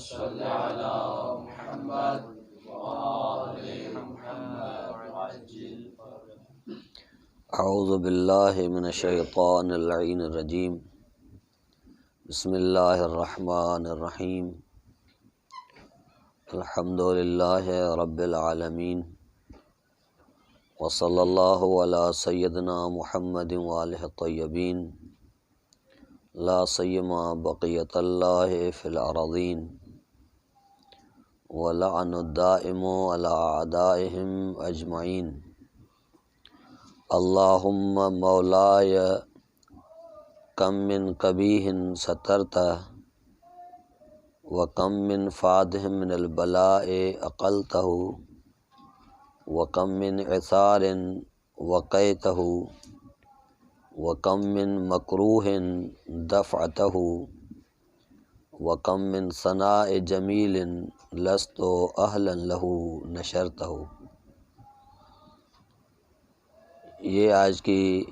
صل علی محمد وآل محمد وعجل. اعوذ باللہ من الشیطان اللعین الرجیم. بسم اللہ الرحمن الرحیم. الحمد للہ رب العالمین، وصلی اللہ علی سیدنا محمد وآلہ الطیبین، لا سیما بقیت اللہ فی الارضین، ولعن الدائم علی اعدائہم اجمعین. اللہم مولاي کم من قبیح سترتہ وکم من فادح من البلاء اقلتہ وکم من عثار وقیتہ وکم من مکروہ دفعتہ وکم من ثناء جمیل لست اہلا لہ نشرتہ. یہ آج کی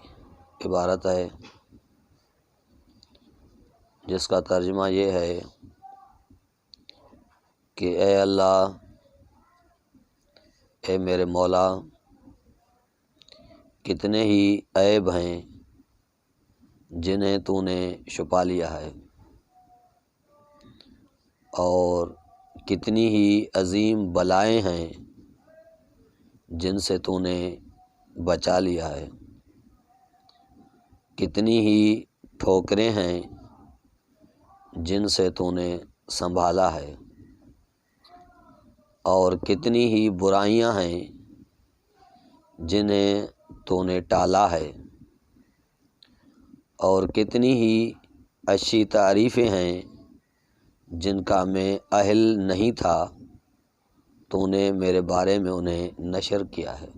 عبارت ہے جس کا ترجمہ یہ ہے کہ اے اللہ، اے میرے مولا، کتنے ہی عیب ہیں جنہیں تو نے چھپا لیا ہے، اور کتنی ہی عظیم بلائیں ہیں جن سے تو نے بچا لیا ہے، کتنی ہی ٹھوکریں ہیں جن سے تو نے سنبھالا ہے، اور کتنی ہی برائیاں ہیں جنہیں تو نے ٹالا ہے، اور کتنی ہی اچھی تعریفیں ہیں جن کا میں اہل نہیں تھا، تو نے میرے بارے میں انہیں نشر کیا ہے.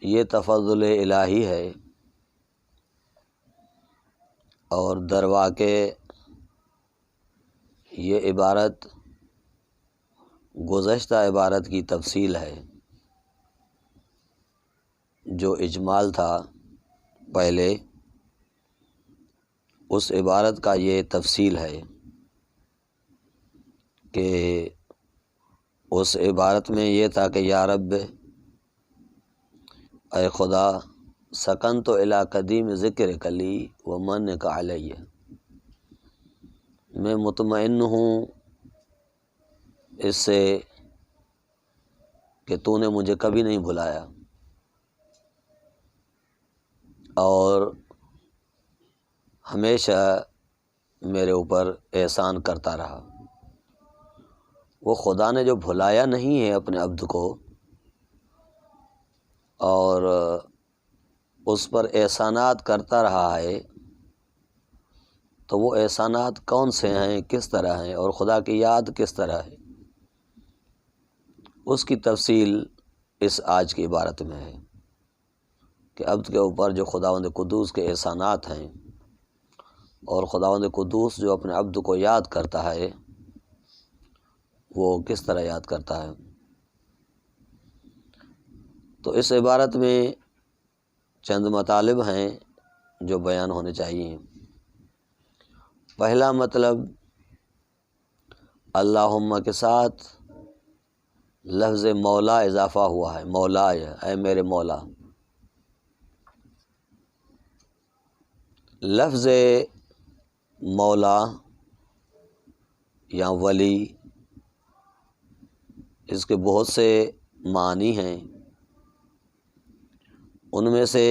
یہ تفضل الہی ہے، اور در واقع یہ عبارت گزشتہ عبارت کی تفصیل ہے. جو اجمال تھا پہلے، اس عبارت کا یہ تفصیل ہے کہ اس عبارت میں یہ تھا کہ یا رب، اے خدا، سکنت الی قدیم ذکر کلی و من کا علیہ، میں مطمئن ہوں اس سے کہ تو نے مجھے کبھی نہیں بھلایا اور ہمیشہ میرے اوپر احسان کرتا رہا. وہ خدا نے جو بھلایا نہیں ہے اپنے عبد کو اور اس پر احسانات کرتا رہا ہے، تو وہ احسانات کون سے ہیں، کس طرح ہیں، اور خدا کی یاد کس طرح ہے، اس کی تفصیل اس آج کی عبارت میں ہے کہ عبد کے اوپر جو خداوند قدوس کے احسانات ہیں، اور خداوند قدوس جو اپنے عبد کو یاد کرتا ہے وہ کس طرح یاد کرتا ہے. تو اس عبارت میں چند مطالب ہیں جو بیان ہونے چاہیے. پہلا مطلب، اللہم کے ساتھ لفظ مولا اضافہ ہوا ہے. مولا، اے میرے مولا. لفظ مولا یا ولی، اس کے بہت سے معنی ہیں. ان میں سے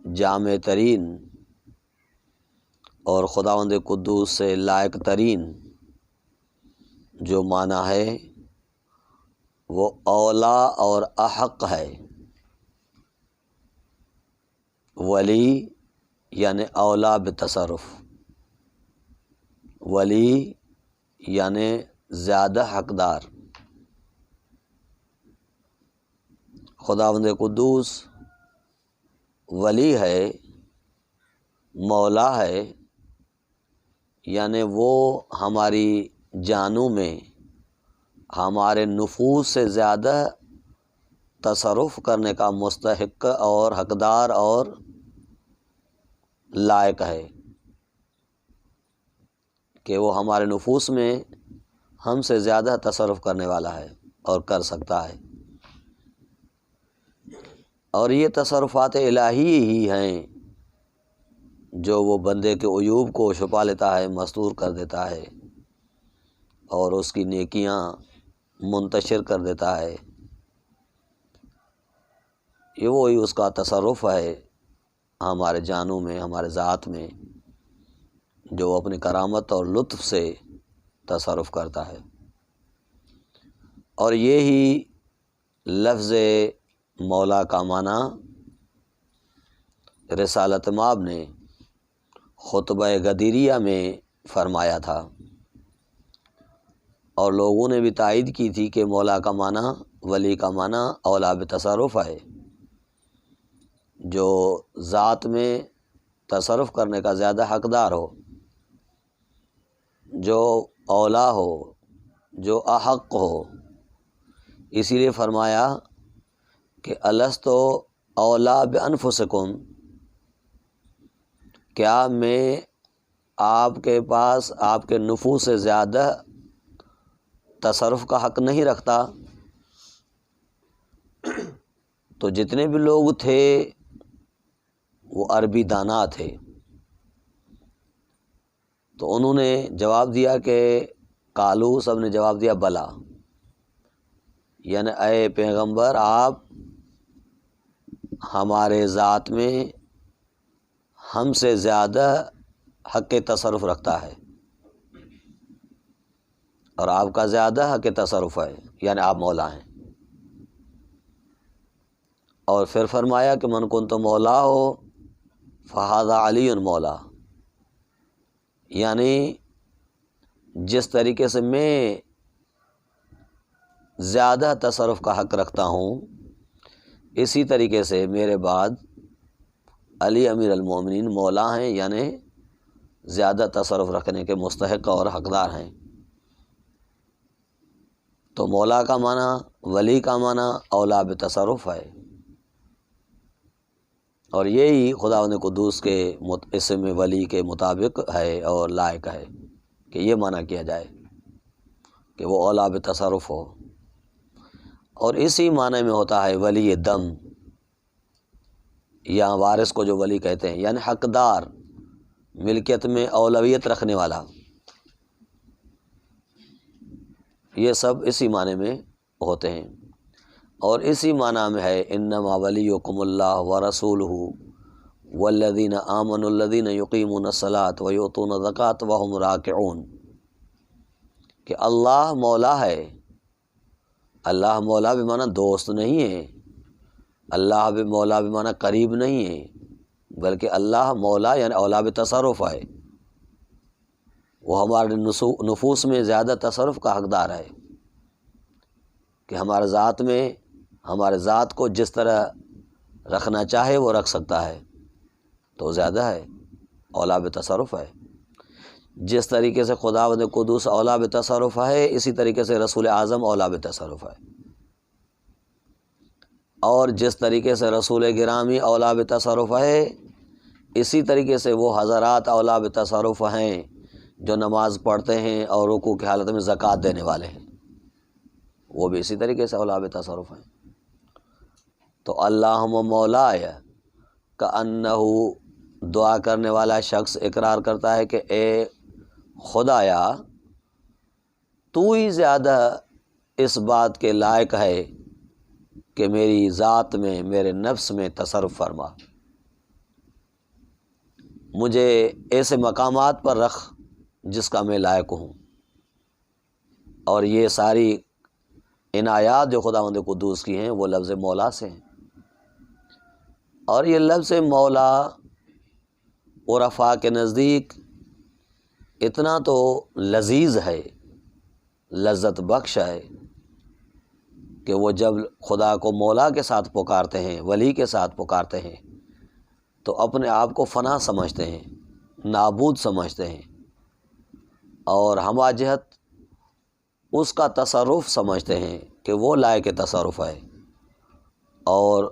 جامع ترین اور خداوند قدوس سے لائق ترین جو معنی ہے وہ اولا اور احق ہے. ولی یعنی اولا بتصرف، ولی یعنی زیادہ حقدار. خداوند قدوس ولی ہے، مولا ہے، یعنی وہ ہماری جانوں میں ہمارے نفوس سے زیادہ تصرف کرنے کا مستحق اور حقدار اور لائق ہے. کہ وہ ہمارے نفوس میں ہم سے زیادہ تصرف کرنے والا ہے اور کر سکتا ہے، اور یہ تصرفات الہی ہی ہیں جو وہ بندے کے عیوب کو چھپا لیتا ہے، مستور کر دیتا ہے، اور اس کی نیکیاں منتشر کر دیتا ہے۔ یہ وہی اس کا تصرف ہے ہمارے جانوں میں، ہمارے ذات میں، جو اپنی کرامت اور لطف سے تصرف کرتا ہے۔ اور یہی لفظ مولا کا معنی رسالت مآب نے خطبہ غدیریہ میں فرمایا تھا، اور لوگوں نے بھی تائید کی تھی کہ مولا کا معنی، ولی کا معنی اولا بتصرف ہے، جو ذات میں تصرف کرنے کا زیادہ حقدار ہو، جو اولا ہو، جو احق ہو۔ اسی لیے فرمایا کہ الستو اولا بانفسکم، کیا میں آپ کے پاس آپ کے نفوس سے زیادہ تصرف کا حق نہیں رکھتا؟ تو جتنے بھی لوگ تھے وہ عربی دانا تھے، تو انہوں نے جواب دیا کہ کالو، سب نے جواب دیا بلا، یعنی اے پیغمبر آپ ہمارے ذات میں ہم سے زیادہ حق تصرف رکھتا ہے، اور آپ کا زیادہ حق تصرف ہے، یعنی آپ مولا ہیں۔ اور پھر فرمایا کہ من کنت مولا ہو فہذا علی مولا، یعنی جس طریقے سے میں زیادہ تصرف کا حق رکھتا ہوں، اسی طریقے سے میرے بعد علی امیر المومنین مولا ہیں، یعنی زیادہ تصرف رکھنے کے مستحق اور حقدار ہیں۔ تو مولا کا معنی، ولی کا معنی اولا بتصرف ہے، اور یہی خداوند قدوس کے اسم ولی کے مطابق ہے اور لائق ہے کہ یہ معنی کیا جائے کہ وہ اولا بتصرف ہو۔ اور اسی معنی میں ہوتا ہے ولی دم، یا وارث کو جو ولی کہتے ہیں، یعنی حقدار، ملکیت میں اولویت رکھنے والا، یہ سب اسی معنی میں ہوتے ہیں۔ اور اسی معنی میں ہے انما ولیکم اللہ ورسولہ والذین آمنوا الذین یقیمون الصلاۃ ویؤتون الزکاۃ وہم راکعون، کہ اللہ مولا ہے۔ اللہ مولا بمعنی دوست نہیں ہے، اللہ مولا بمعنی قریب نہیں ہے، بلکہ اللہ مولا یعنی اولا بتصرف ہے، وہ ہمارے نفوس میں زیادہ تصرف کا حقدار ہے، کہ ہمارے ذات میں، ہمارے ذات کو جس طرح رکھنا چاہے وہ رکھ سکتا ہے، تو زیادہ ہے، اولا بتصرف ہے۔ جس طریقے سے خداوند قدوس اولا بتصرف ہے، اسی طریقے سے رسول اعظم اولا بتصرف ہے، اور جس طریقے سے رسول گرامی اولا بتصرف ہے، اسی طریقے سے وہ حضرات اولا بتصرف ہیں جو نماز پڑھتے ہیں اور رکوع کی حالت میں زکوٰۃ دینے والے ہیں، وہ بھی اسی طریقے سے اولا بتصرف ہیں۔ تو اللہم مولایا کأنہ، دعا کرنے والا شخص اقرار کرتا ہے کہ اے خدایا تو ہی زیادہ اس بات کے لائق ہے کہ میری ذات میں، میرے نفس میں تصرف فرما، مجھے ایسے مقامات پر رکھ جس کا میں لائق ہوں۔ اور یہ ساری عنایات جو خداوند قدوس کی ہیں وہ لفظ مولا سے ہیں، اور یہ لفظ مولا عرفاء کے نزدیک اتنا تو لذیذ ہے، لذت بخش ہے، کہ وہ جب خدا کو مولا کے ساتھ پکارتے ہیں، ولی کے ساتھ پکارتے ہیں، تو اپنے آپ کو فنا سمجھتے ہیں، نابود سمجھتے ہیں، اور ہمہ جہت اس کا تصرف سمجھتے ہیں کہ وہ لائق تصرف ہے، اور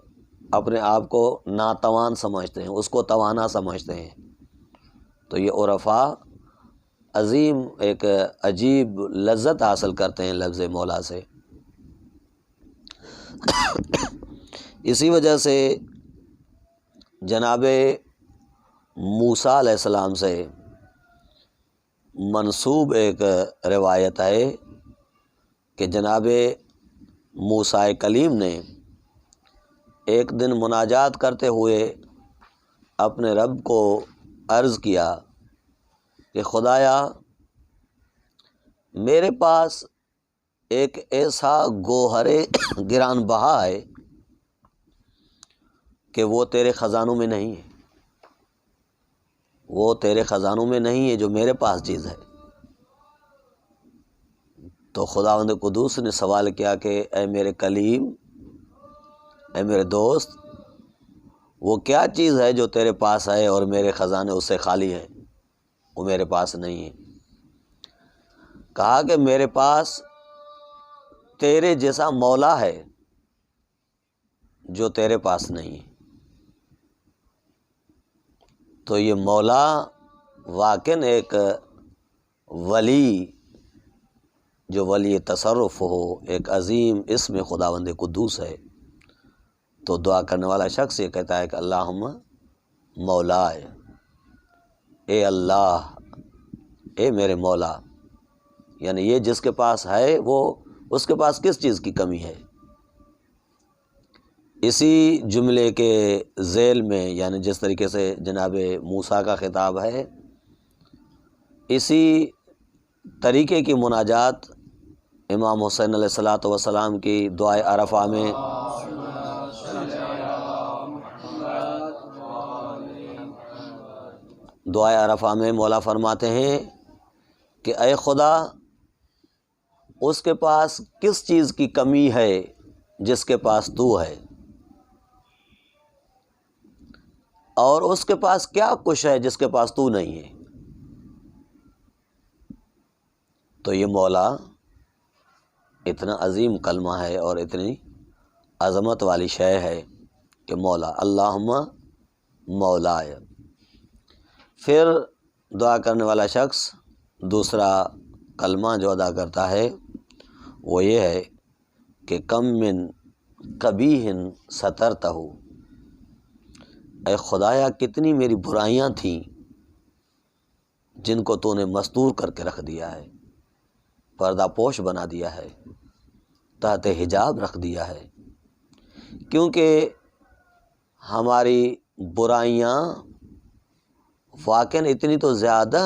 اپنے آپ کو ناتوان سمجھتے ہیں، اس کو توانا سمجھتے ہیں۔ تو یہ عرفاء عظیم ایک عجیب لذت حاصل کرتے ہیں لفظ مولا سے۔ اسی وجہ سے جناب موسیٰ علیہ السلام سے منسوب ایک روایت ہے کہ جناب موسیٰ کلیم نے ایک دن مناجات کرتے ہوئے اپنے رب کو عرض کیا کہ خدایا میرے پاس ایک ایسا گوہر گران بہا ہے کہ وہ تیرے خزانوں میں نہیں ہے، وہ تیرے خزانوں میں نہیں ہے جو میرے پاس چیز ہے۔ تو خداوند قدوس نے سوال کیا کہ اے میرے کلیم، اے میرے دوست، وہ کیا چیز ہے جو تیرے پاس ہے اور میرے خزانے اس سے خالی ہیں، وہ میرے پاس نہیں ہے؟ کہا کہ میرے پاس تیرے جیسا مولا ہے جو تیرے پاس نہیں ہے۔ تو یہ مولا واقعاً ایک ولی، جو ولی تصرف ہو، ایک عظیم اسم خداوند قدوس ہے۔ تو دعا کرنے والا شخص یہ کہتا ہے کہ اللہم مولا، اے اللہ، اے میرے مولا، یعنی یہ جس کے پاس ہے وہ اس کے پاس کس چیز کی کمی ہے؟ اسی جملے کے ذیل میں، یعنی جس طریقے سے جناب موسیٰ کا خطاب ہے، اسی طریقے کی مناجات امام حسین علیہ الصلوۃ والسلام کی دعائے عرفہ میں دعائے عرفہ میں مولا فرماتے ہیں کہ اے خدا، اس کے پاس کس چیز کی کمی ہے جس کے پاس تو ہے، اور اس کے پاس کیا کچھ ہے جس کے پاس تو نہیں ہے؟ تو یہ مولا اتنا عظیم کلمہ ہے اور اتنی عظمت والی شے ہے کہ مولا، اللہم مولایا۔ پھر دعا کرنے والا شخص دوسرا کلمہ جو ادا کرتا ہے وہ یہ ہے کہ کم من قبیح سترتہ، اے خدایا کتنی میری برائیاں تھیں جن کو تو نے مستور کر کے رکھ دیا ہے، پردہ پوش بنا دیا ہے، تحت حجاب رکھ دیا ہے، کیونکہ ہماری برائیاں واقعاً اتنی تو زیادہ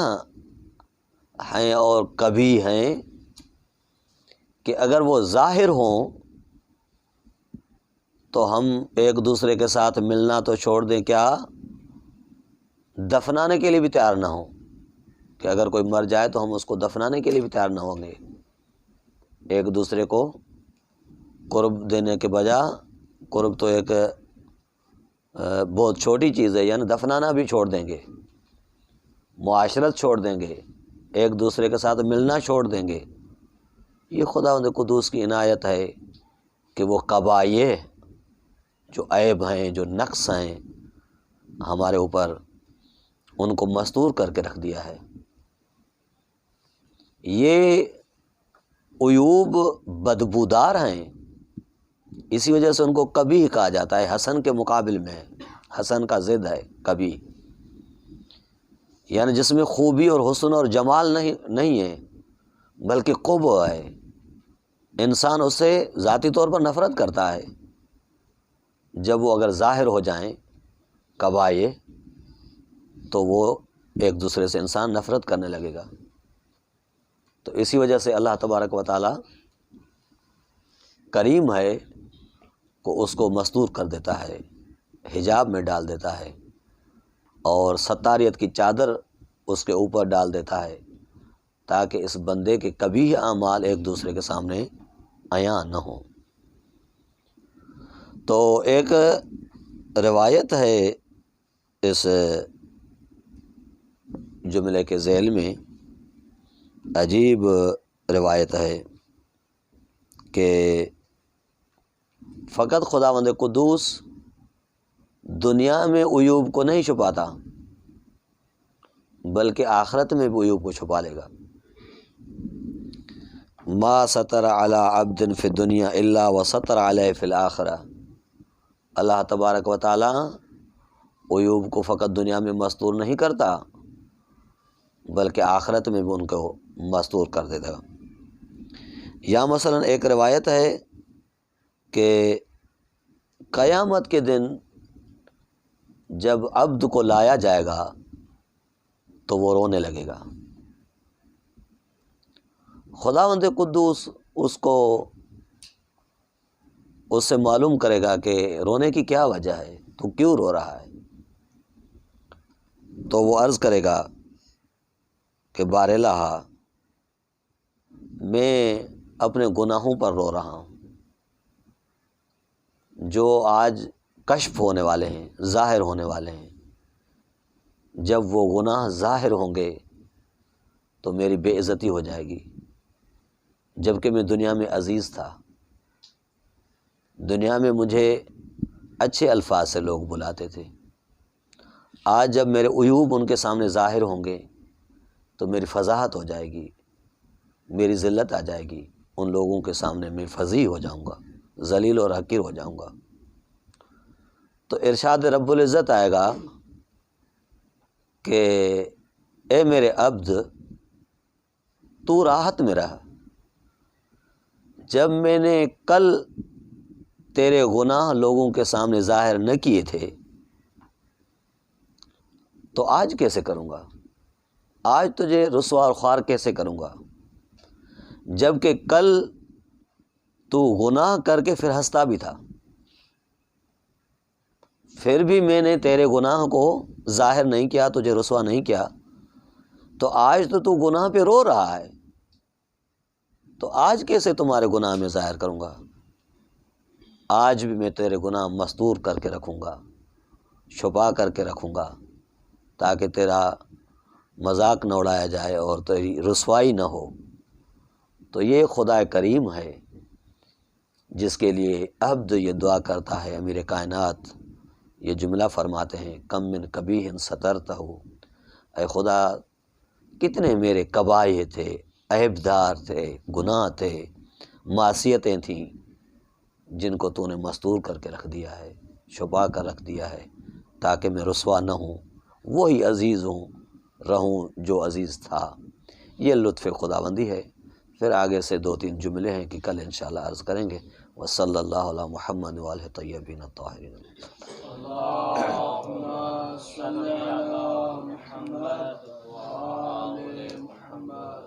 ہیں اور کبھی ہیں کہ اگر وہ ظاہر ہوں تو ہم ایک دوسرے کے ساتھ ملنا تو چھوڑ دیں، کیا دفنانے کے لیے بھی تیار نہ ہوں، کہ اگر کوئی مر جائے تو ہم اس کو دفنانے کے لیے بھی تیار نہ ہوں گے۔ ایک دوسرے کو قرب دینے کے بجائے، قرب تو ایک بہت چھوٹی چیز ہے، یعنی دفنانا بھی چھوڑ دیں گے، معاشرت چھوڑ دیں گے، ایک دوسرے کے ساتھ ملنا چھوڑ دیں گے۔ یہ خداوند قدوس کی عنایت ہے کہ وہ قبائح جو عیب ہیں، جو نقص ہیں ہمارے اوپر، ان کو مستور کر کے رکھ دیا ہے۔ یہ عیوب بدبودار ہیں، اسی وجہ سے ان کو کبیح کہا جاتا ہے، حسن کے مقابل میں، حسن کا ضد ہے کبیح، یعنی جس میں خوبی اور حسن اور جمال نہیں ہے بلکہ قبح ہے، انسان اس سے ذاتی طور پر نفرت کرتا ہے۔ جب وہ اگر ظاہر ہو جائیں قبائح تو وہ ایک دوسرے سے انسان نفرت کرنے لگے گا۔ تو اسی وجہ سے اللہ تبارک و تعالی کریم ہے کہ اس کو مستور کر دیتا ہے، حجاب میں ڈال دیتا ہے، اور ستاریت کی چادر اس کے اوپر ڈال دیتا ہے تاکہ اس بندے کے کبھی اعمال ایک دوسرے کے سامنے عیاں نہ ہوں۔ تو ایک روایت ہے اس جملے کے ذیل میں، عجیب روایت ہے کہ فقط خداوند قدوس دنیا میں عیوب کو نہیں چھپاتا، بلکہ آخرت میں بھی عیوب کو چھپا لے گا۔ ما ستر علی عبد فی الدنیا الا وستر علیہ فی الآخرہ، اللہ تبارک و تعالی عیوب کو فقط دنیا میں مستور نہیں کرتا بلکہ آخرت میں بھی ان کو مستور کر دیتا گا۔ یا مثلا ایک روایت ہے کہ قیامت کے دن جب عبد کو لایا جائے گا تو وہ رونے لگے گا، خداوند قدوس اس سے معلوم کرے گا کہ رونے کی کیا وجہ ہے، تو کیوں رو رہا ہے؟ تو وہ عرض کرے گا کہ بار الہ میں اپنے گناہوں پر رو رہا ہوں جو آج کشف ہونے والے ہیں، ظاہر ہونے والے ہیں۔ جب وہ گناہ ظاہر ہوں گے تو میری بے عزتی ہو جائے گی، جبکہ میں دنیا میں عزیز تھا، دنیا میں مجھے اچھے الفاظ سے لوگ بلاتے تھے۔ آج جب میرے عیوب ان کے سامنے ظاہر ہوں گے تو میری فضاحت ہو جائے گی، میری ذلت آ جائے گی، ان لوگوں کے سامنے میں فضیح ہو جاؤں گا، ذلیل اور حقیر ہو جاؤں گا۔ تو ارشاد رب العزت آئے گا کہ اے میرے عبد تو راحت میں رہ، جب میں نے کل تیرے گناہ لوگوں کے سامنے ظاہر نہ کیے تھے تو آج کیسے کروں گا؟ آج تجھے رسوا اور خوار کیسے کروں گا؟ جبکہ کل تو گناہ کر کے پھر ہنستا بھی تھا، پھر بھی میں نے تیرے گناہ کو ظاہر نہیں کیا، تجھے رسوا نہیں کیا، تو آج تو گناہ پہ رو رہا ہے، تو آج کیسے تمہارے گناہ میں ظاہر کروں گا؟ آج بھی میں تیرے گناہ مستور کر کے رکھوں گا، چھپا کر کے رکھوں گا، تاکہ تیرا مذاق نہ اڑایا جائے اور تیری رسوائی نہ ہو۔ تو یہ خدا کریم ہے جس کے لیے عبد یہ دعا کرتا ہے۔ امیر کائنات یہ جملہ فرماتے ہیں، کم من قبیح سترتہ، اے خدا کتنے میرے قبائح تھے، عیبدار تھے، گناہ تھے، معصیتیں تھیں جن کو تو نے مستور کر کے رکھ دیا ہے، چھپا کر رکھ دیا ہے تاکہ میں رسوا نہ ہوں، وہی عزیز ہوں رہوں جو عزیز تھا۔ یہ لطف خداوندی ہے۔ پھر آگے سے 2-3 جملے ہیں کہ کل انشاءاللہ عرض کریں گے۔ وصلی اللہ علی محمد وآلہ طیبین الطاہرین۔ اللهم صل على محمد وآل محمد